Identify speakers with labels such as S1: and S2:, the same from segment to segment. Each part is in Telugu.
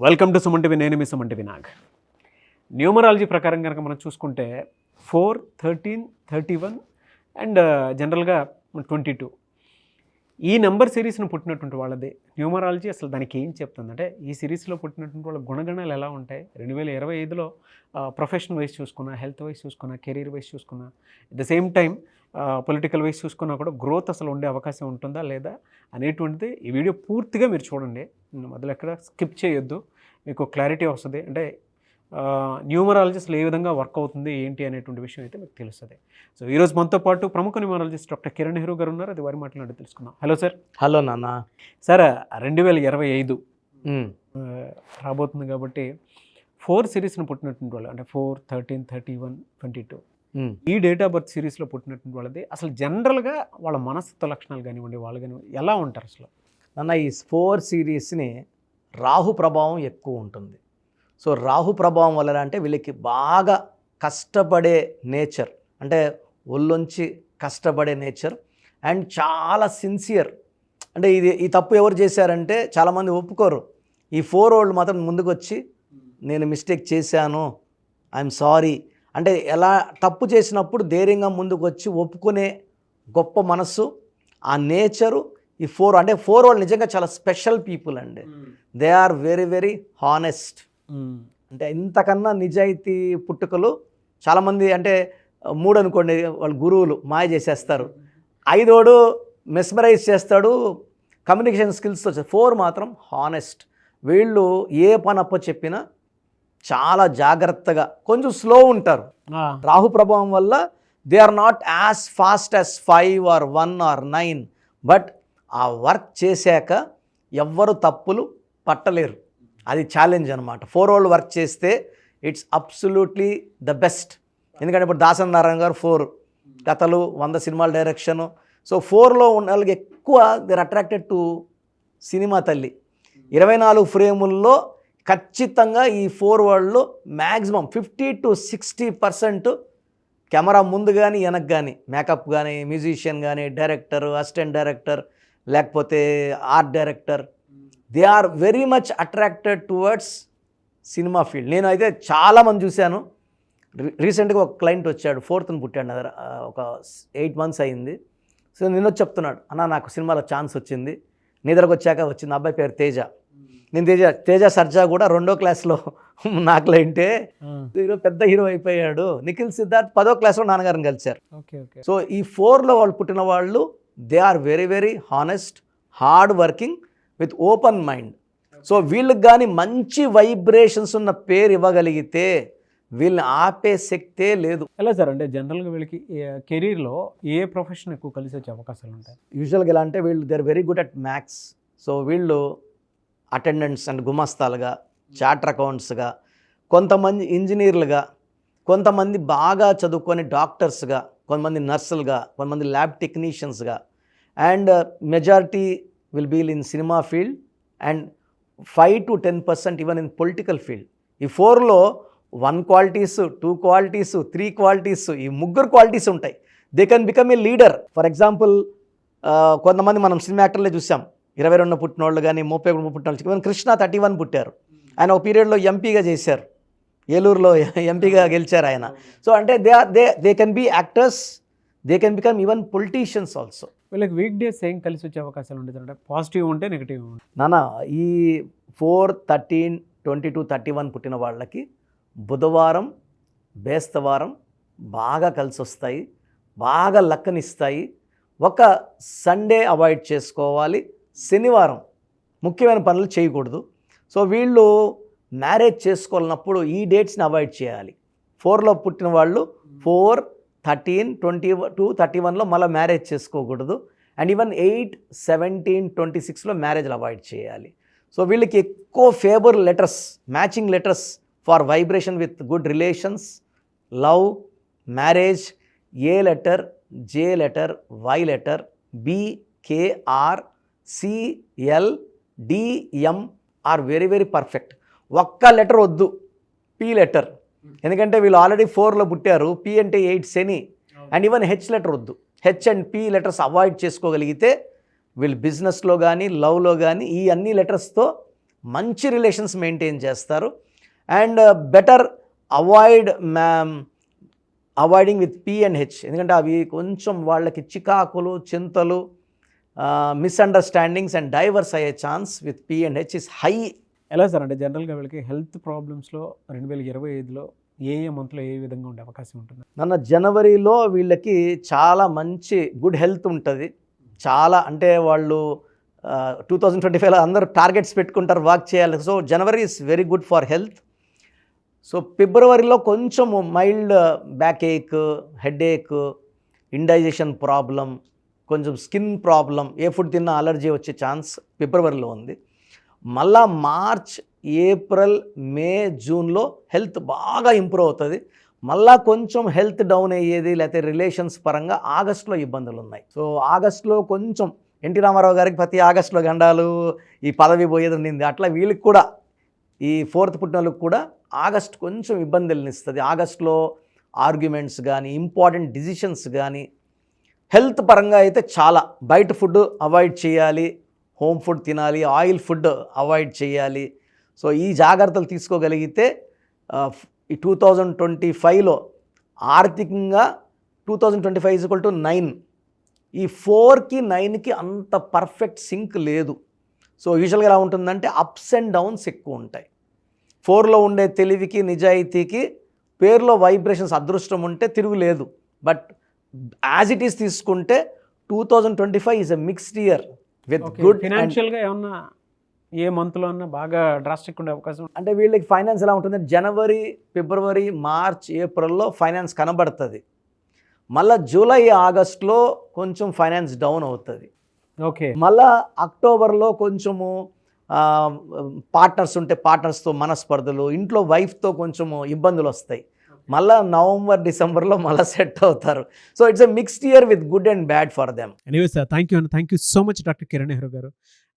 S1: Welcome to Suman TV. నేను మీ సుమన్ టీవీ నాగ్. న్యూమరాలజీ ప్రకారం కనుక మనం చూసుకుంటే 4, 13, 31 అండ్ జనరల్గా 22 ఈ నెంబర్ సిరీస్ను పుట్టినటువంటి వాళ్ళది న్యూమరాలజీ అసలు దానికి ఏం చెప్తుందంటే, ఈ సిరీస్లో పుట్టినటువంటి వాళ్ళ గుణగణాలు ఎలా ఉంటాయి, 2025లో ప్రొఫెషన్ వైజ్ చూసుకున్నా, హెల్త్ వైజ్ చూసుకున్నా, కెరీర్ వైజ్ చూసుకున్నా, at the same time political wise చూసుకున్నా కూడా గ్రోత్ అసలు ఉండే అవకాశం ఉంటుందా లేదా అనేటువంటిది ఈ వీడియో పూర్తిగా మీరు చూడండి. మొదలు ఎక్కడ స్కిప్ చేయొద్దు, మీకు క్లారిటీ వస్తుంది. అంటే న్యూమరాలజిస్ట్ ఏ విధంగా వర్క్ అవుతుంది ఏంటి అనేటువంటి విషయం అయితే మీకు తెలుస్తుంది. సో ఈరోజు మనతో పాటు ప్రముఖ న్యూమరాలజిస్ట్ డాక్టర్ కిరణ్ నెహ్రూ గారు ఉన్నారు. అది వారి మాట్లాడి తెలుసుకుందాం. Hello sir.
S2: హలో నాన్న.
S1: సార్ 2025 రాబోతుంది కాబట్టి 4 సిరీస్ను పుట్టినటువంటి వాళ్ళు అంటే 4, 13, 31, 22 ఈ డేట్ ఆఫ్ బర్త్ సిరీస్లో పుట్టినటువంటి వాళ్ళది అసలు జనరల్గా వాళ్ళ మనస్తత్వ లక్షణాలు కానివ్వండి, వాళ్ళు కానివ్వండి ఎలా ఉంటారు అసలు?
S2: నాన్న, ఈ 4 సిరీస్ని రాహు ప్రభావం ఎక్కువ ఉంటుంది. సో రాహు ప్రభావం వల్ల అంటే వీళ్ళకి బాగా కష్టపడే నేచర్, అంటే ఒళ్ళొంచి కష్టపడే నేచర్ అండ్ చాలా సిన్సియర్. అంటే ఈ తప్పు ఎవరు చేశారంటే చాలామంది ఒప్పుకోరు. ఈ 4 వాళ్ళు మాత్రం ముందుకు వచ్చి నేను మిస్టేక్ చేశాను, ఐఎమ్ సారీ అంటే ఎలా తప్పు చేసినప్పుడు ధైర్యంగా ముందుకు వచ్చి ఒప్పుకునే గొప్ప మనస్సు, ఆ నేచరు ఈ 4 అంటే 4 వాళ్ళు నిజంగా చాలా స్పెషల్ పీపుల్ అండి. They are very very honest. అంటే ఇంతకన్నా నిజాయితీ పుట్టుకలు చాలామంది, అంటే 3 అనుకోండి వాళ్ళు గురువులు మాయ చేసేస్తారు, 5ఓడు మెస్మరైజ్ చేస్తాడు, కమ్యూనికేషన్ స్కిల్స్ వచ్చాయి. 4 మాత్రం హానెస్ట్. వీళ్ళు ఏ పని అప్ప చెప్పినా చాలా జాగ్రత్తగా, కొంచెం స్లో ఉంటారు. రాహు ప్రభావం వల్ల they are not as fast as 5 or 1 or 9, but ఆ వర్క్ చేశాక ఎవ్వరు తప్పులు పట్టలేరు. అది ఛాలెంజ్ అనమాట. 4 వాళ్ళు వర్క్ చేస్తే ఇట్స్ అబ్సల్యూట్లీ ద బెస్ట్. ఎందుకంటే ఇప్పుడు దాసరి నారాయణ గారు 4 కథలు, 100 సినిమాల డైరెక్షను. సో 4లో ఉన్న వాళ్ళకి ఎక్కువ దేర్ అట్రాక్టెడ్ టు సినిమా తల్లి. 24 ఫ్రేముల్లో ఖచ్చితంగా ఈ 4 వాళ్ళు మ్యాక్సిమం 50 to 60% కెమెరా ముందు కానీ వెనక కానీ, మేకప్ కానీ, మ్యూజిషియన్ కానీ, డైరెక్టర్, అసిస్టెంట్ డైరెక్టర్, లేకపోతే art director, they are very much attracted towards cinema field. నేను అయితే చాలామంది చూశాను. రీసెంట్గా ఒక క్లయింట్ వచ్చాడు, 4th పుట్టాడు, ఒక 8 months అయింది. సో నేను చెప్తున్నాడు, అన్న నాకు సినిమాలో ఛాన్స్ వచ్చింది, నిద్రకు వచ్చాక వచ్చింది. అబ్బాయి పేరు తేజ. నేను తేజ సర్జా కూడా 2వ క్లాస్లో నా క్లయింటే, ఈరోజు పెద్ద హీరో అయిపోయాడు. నిఖిల్ సిద్ధార్థ్ 10వ క్లాస్లో నాన్నగారిని కలిశారు. సో ఈ 4లో వాళ్ళు పుట్టిన వాళ్ళు they are very very honest, hard working with open mind. So వీళ్ళకి కానీ మంచి వైబ్రేషన్స్ ఉన్న పేరు ఇవ్వగలిగితే వీళ్ళని ఆపే శక్తే లేదు.
S1: ఎలా సార్? అంటే జనరల్గా వీళ్ళకి కెరీర్లో ఏ ప్రొఫెషన్ ఎక్కువ కలిసి వచ్చే అవకాశాలు ఉంటాయి?
S2: యూజువల్గా ఎలా అంటే వీళ్ళు they are very good at maths. So వీళ్ళు అటెండెంట్స్ అండ్ గుమస్తాలుగా, చార్టర్ అకౌంట్స్గా, కొంతమంది ఇంజనీర్లుగా, కొంతమంది బాగా చదువుకొని డాక్టర్స్గా, కొంతమంది నర్సులుగా, కొంతమంది ల్యాబ్ టెక్నీషియన్స్గా, and majority will be in cinema field and 5 to 10% even in political field. ఈ 4లో 1 క్వాలిటీస్, 2 క్వాలిటీస్, 3 క్వాలిటీస్, ఈ 3 క్వాలిటీస్ ఉంటాయి. They can become a leader. For example కొంతమంది మనం సినిమా యాక్టర్లే చూసాం, 22 పుట్టిన వాళ్ళు కానీ, 31 పుట్టిన వాళ్ళు. ఈవెన్ కృష్ణ 31 పుట్టారు. ఆయన ఒక పీరియడ్లో ఎంపీగా చేశారు, ఏలూరులో ఎంపీగా గెలిచారు ఆయన. సో అంటే they can be actors, they can become even politicians also.
S1: వీళ్ళకి వీక్ డేస్ ఏం కలిసి వచ్చే అవకాశాలు ఉంటుంది? అంటే పాజిటివ్ ఉంటే నెగిటివ్ ఉంటే?
S2: నాన్న, ఈ 4, 13, 22, 31 పుట్టిన వాళ్ళకి బుధవారం, బేస్తవారం బాగా కలిసి వస్తాయి, బాగా లక్కనిస్తాయి. ఒక సండే అవాయిడ్ చేసుకోవాలి, శనివారం ముఖ్యమైన పనులు చేయకూడదు. సో వీళ్ళు మ్యారేజ్ చేసుకోవాలన్నప్పుడు ఈ డేట్స్ని అవాయిడ్ చేయాలి. 4లో పుట్టిన వాళ్ళు 4, 13, 22, 31లో మళ్ళీ మ్యారేజ్ చేసుకోకూడదు. అండ్ ఈవెన్ 8, 17, 26లో మ్యారేజ్లు అవాయిడ్ చేయాలి. సో వీళ్ళకి ఎక్కువ favour letters, matching letters for vibration with good relations, love, marriage, A letter, J letter, Y letter, B, K, R, C, L, D, M are very very perfect. ఒక్క లెటర్ వద్దు, పి లెటర్. ఎందుకంటే వీళ్ళు ఆల్రెడీ 4లో పుట్టారు, పి అంటే 8 శని. అండ్ ఈవెన్ హెచ్ లెటర్ వద్దు. H and P letters avoid చేసుకోగలిగితే వీళ్ళు బిజినెస్లో కానీ, లవ్లో కానీ ఈ అన్ని లెటర్స్తో మంచి రిలేషన్స్ మెయింటైన్ చేస్తారు. And better avoiding with P&H, ఎందుకంటే అవి కొంచెం వాళ్ళకి చికాకులు, చింతలు, మిస్అండర్స్టాండింగ్స్ అండ్ డైవర్స్ అయ్యే chance with P&H is high.
S1: ఎలా సార్ అంటే జనరల్గా వీళ్ళకి హెల్త్ ప్రాబ్లమ్స్లో 2025లో ఏ మంత్లో ఏ విధంగా ఉండే అవకాశం ఉంటుంది?
S2: జనవరిలో వీళ్ళకి చాలా మంచి గుడ్ హెల్త్ ఉంటుంది. చాలా అంటే వాళ్ళు 2025లో అందరూ టార్గెట్స్ పెట్టుకుంటారు, వాక్ చేయాలి. So January is very good for health. So ఫిబ్రవరిలో కొంచెం మైల్డ్ బ్యాక్ ఏక్, హెడ్ ఏక్, ఇండైజెషన్ ప్రాబ్లం, కొంచెం స్కిన్ ప్రాబ్లం, ఏ ఫుడ్ తిన్నా అలర్జీ వచ్చే ఛాన్స్ ఫిబ్రవరిలో ఉంది. మళ్ళా మార్చ్, ఏప్రిల్, మే, జూన్లో హెల్త్ బాగా ఇంప్రూవ్ అవుతుంది. మళ్ళా కొంచెం హెల్త్ డౌన్ అయ్యేది లేకపోతే రిలేషన్స్ పరంగా ఆగస్టులో ఇబ్బందులు ఉన్నాయి. సో ఆగస్టులో కొంచెం ఎన్టీ రామారావు గారికి ప్రతి ఆగస్టులో గండాలు, ఈ పదవి పోయేది ఉండింది. అట్లా వీళ్ళకి కూడా, ఈ 4th పుట్టినోళ్ళకి కూడా ఆగస్ట్ కొంచెం ఇబ్బందులను ఇస్తుంది. ఆగస్టులో ఆర్గ్యుమెంట్స్ కానీ, ఇంపార్టెంట్ డిసిషన్స్ కానీ, హెల్త్ పరంగా అయితే చాలా బయట ఫుడ్ అవాయిడ్ చేయాలి, హోమ్ ఫుడ్ తినాలి, ఆయిల్ ఫుడ్ అవాయిడ్ చేయాలి. సో ఈ జాగ్రత్తలు తీసుకోగలిగితే ఈ 2025లో ఆర్థికంగా 2025 = 9, ఈ 4కి 9కి అంత పర్ఫెక్ట్ సింక్ లేదు. సో యూజువల్గా ఎలా ఉంటుందంటే అప్స్ అండ్ డౌన్స్ ఎక్కువ ఉంటాయి. 4లో ఉండే తెలివికి, నిజాయితీకి, పేరులో వైబ్రేషన్స్ అదృష్టం ఉంటే తిరుగులేదు. బట్ యాజ్ ఇట్ ఈస్ తీసుకుంటే 2025 is a mixed year with good.
S1: ఫైనాన్షియల్గా ఏమన్నా ఏ మంత్లో అన్నా బాగా డ్రాస్టిక్ ఉండే అవకాశం?
S2: అంటే వీళ్ళకి ఫైనాన్స్ ఎలా ఉంటుంది, జనవరి, ఫిబ్రవరి, మార్చ్, ఏప్రిల్లో ఫైనాన్స్ కనబడుతుంది. మళ్ళీ జూలై, ఆగస్టులో కొంచెం ఫైనాన్స్ డౌన్ అవుతుంది.
S1: ఓకే.
S2: మళ్ళా అక్టోబర్లో కొంచెము పార్ట్నర్స్ ఉంటే పార్ట్నర్స్తో మనస్పర్ధలు, ఇంట్లో వైఫ్తో కొంచెము ఇబ్బందులు వస్తాయి. మళ్ళీ నవంబర్, డిసెంబర్లో మళ్ళీ సెట్ అవుతారు. So it's a mixed year with good and bad for them.
S1: Anyway sir, thank you so much doctor Kiran Nehru గారు.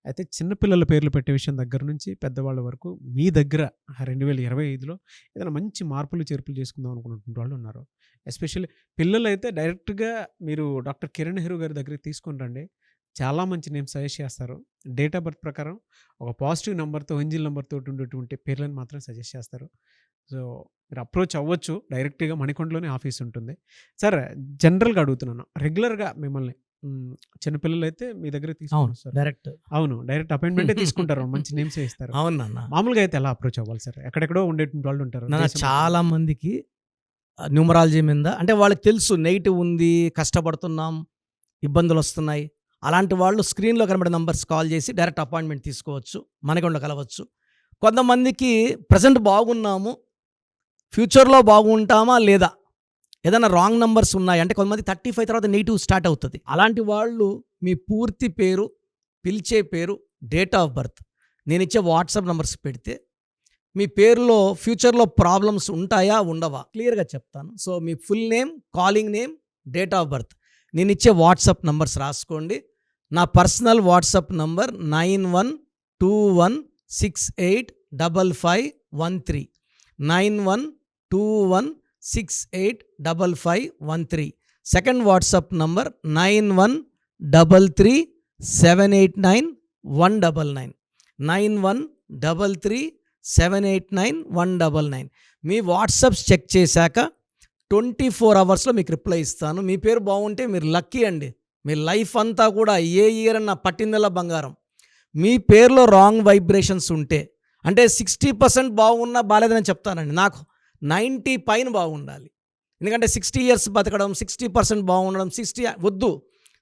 S1: అయితే చిన్నపిల్లల పేర్లు పెట్టే విషయం దగ్గర నుంచి పెద్దవాళ్ళ వరకు మీ దగ్గర 2025లో ఏదైనా మంచి మార్పులు చేర్పులు చేసుకుందాం అనుకున్నటువంటి వాళ్ళు ఉన్నారు. ఎస్పెషల్లీ పిల్లలు అయితే డైరెక్ట్గా మీరు డాక్టర్ కిరణ్ నెహ్రూ గారి దగ్గరికి తీసుకుని రండి. చాలా మంచి నేమ్స్ సజెస్ట్ చేస్తారు. డేట్ ఆఫ్ బర్త్ ప్రకారం ఒక పాజిటివ్ నెంబర్తో, ఎంజిల్ నెంబర్తో ఉండేటువంటి పేర్లను మాత్రం సజెస్ట్ చేస్తారు. సో మీరు అప్రోచ్ అవ్వచ్చు. డైరెక్ట్గా మణికొండలోనే ఆఫీస్ ఉంటుంది. సార్ జనరల్గా అడుగుతున్నాను, రెగ్యులర్గా మిమ్మల్ని చిన్నపిల్లలు అయితే మీ దగ్గర తీసుకుంటారు
S2: డైరెక్ట్?
S1: అవును, డైరెక్ట్ అపాయింట్మెంటే తీసుకుంటారు, మంచి నేమ్స్ ఇస్తారు.
S2: అవునన్నా.
S1: మామూలుగా అయితే ఎలా అప్రోచ్ అవ్వాలి సార్? ఎక్కడెక్కడో ఉండేటువంటి వాళ్ళు ఉంటారు.
S2: చాలా మందికి న్యూమరాలజీ మీద అంటే వాళ్ళకి తెలుసు నెగిటివ్ ఉంది, కష్టపడుతున్నాం, ఇబ్బందులు వస్తున్నాయి. అలాంటి వాళ్ళు స్క్రీన్లో కనబడే నంబర్స్ కాల్ చేసి డైరెక్ట్ అపాయింట్మెంట్ తీసుకోవచ్చు, మనకొండ కలవచ్చు. కొంతమందికి ప్రజెంట్ బాగున్నాము, ఫ్యూచర్లో బాగుంటామా లేదా, ఏదైనా రాంగ్ నంబర్స్ ఉన్నాయి అంటే కొంతమంది 35 తర్వాత నెగిటివ్ స్టార్ట్ అవుతుంది. అలాంటి వాళ్ళు మీ పూర్తి పేరు, పిలిచే పేరు, డేట్ ఆఫ్ బర్త్, నేను ఇచ్చే వాట్సాప్ నంబర్స్ పెడితే మీ పేరులో ఫ్యూచర్లో ప్రాబ్లమ్స్ ఉంటాయా ఉండవా క్లియర్గా చెప్తాను. So me full name, calling name, date of birth, నేను ఇచ్చే వాట్సాప్ నంబర్స్ రాసుకోండి. నా personal WhatsApp number 9121685513, 9121685513. Second WhatsApp number 9133789199, 9133789199. మీ వాట్సాప్స్ చెక్ చేశాక 24 అవర్స్లో మీకు రిప్లై ఇస్తాను. మీ పేరు బాగుంటే మీరు లక్కీ అండి. మీ లైఫ్ అంతా కూడా ఏ ఇయర్ అన్న పట్టిందల్లా బంగారం. మీ పేరులో రాంగ్ వైబ్రేషన్స్ ఉంటే అంటే 60% బాగున్నా బాలేదని చెప్తానండి. నాకు 90 పైన బాగుండాలి. ఎందుకంటే 60 years బతకడం, 60% బాగుండడం, 60 వద్దు.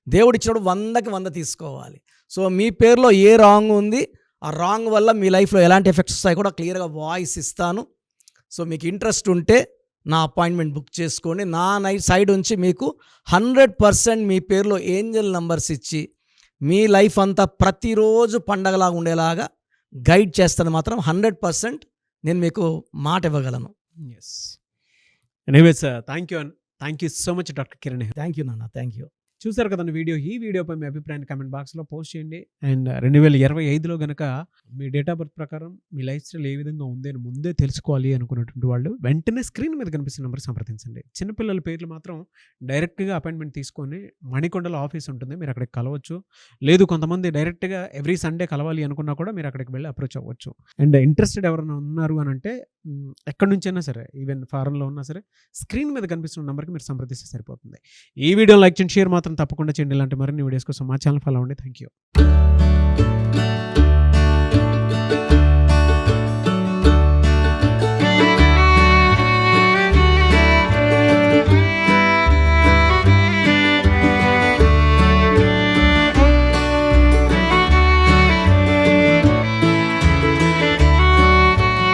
S2: దేవుడిచ్చినప్పుడు 100కి 100 తీసుకోవాలి. సో మీ పేరులో ఏ రాంగ్ ఉంది, ఆ రాంగ్ వల్ల మీ లైఫ్లో ఎలాంటి ఎఫెక్ట్స్ వస్తాయి కూడా క్లియర్గా వాయిస్ ఇస్తాను. సో మీకు ఇంట్రెస్ట్ ఉంటే నా అపాయింట్మెంట్ బుక్ చేసుకోండి. నా సైడ్ నుంచి మీకు 100% మీ పేరులో ఏంజల్ నంబర్స్ ఇచ్చి మీ లైఫ్ అంతా ప్రతిరోజు పండగలాగా ఉండేలాగా గైడ్ చేస్తాను. మాత్రం 100% నేను మీకు మాట ఇవ్వగలను.
S1: Yes. Anyways thank you so much doctor Kiran.
S2: Thank you నాన్న, థ్యాంక్ యూ.
S1: చూసారు కదండి వీడియో. ఈ వీడియోపై మీ అభిప్రాయాన్ని కామెంట్ బాక్స్లో పోస్ట్ చేయండి. అండ్ 2025లో గనక మీ డేట్ ఆఫ్ బర్త్ ప్రకారం మీ లైఫ్ స్టైల్ ఏ విధంగా ఉంది అని ముందే తెలుసుకోవాలి అనుకున్నటువంటి వాళ్ళు వెంటనే స్క్రీన్ మీద కనిపిస్తున్న నెంబర్ సంప్రదించండి. చిన్నపిల్లల పేర్లు మాత్రం డైరెక్ట్గా అపాయింట్మెంట్ తీసుకొని మణికొండలో ఆఫీస్ ఉంటుంది, మీరు అక్కడికి కలవచ్చు. లేదు కొంతమంది డైరెక్ట్గా ఎవ్రీ సండే కలవాలి అనుకున్నా కూడా మీరు అక్కడికి వెళ్ళి అప్రోచ్ అవ్వచ్చు. అండ్ ఇంట్రెస్టెడ్ ఎవరైనా ఉన్నారు అని అంటే ఎక్కడి నుంచైనా సరే, ఈవెన్ ఫారెన్లో ఉన్నా సరే, స్క్రీన్ మీద కనిపిస్తున్న నెంబర్కి మీరు సంప్రదిస్తే సరిపోతుంది. ఈ వీడియో లైక్ చేయండి, షేర్ మాత్రం తప్పకుండా చేయండి. ఇలాంటి మరిన్ని వీడియోస్ కోసం మా ఛానల్ ఫాలో అవ్వండి. Thank you.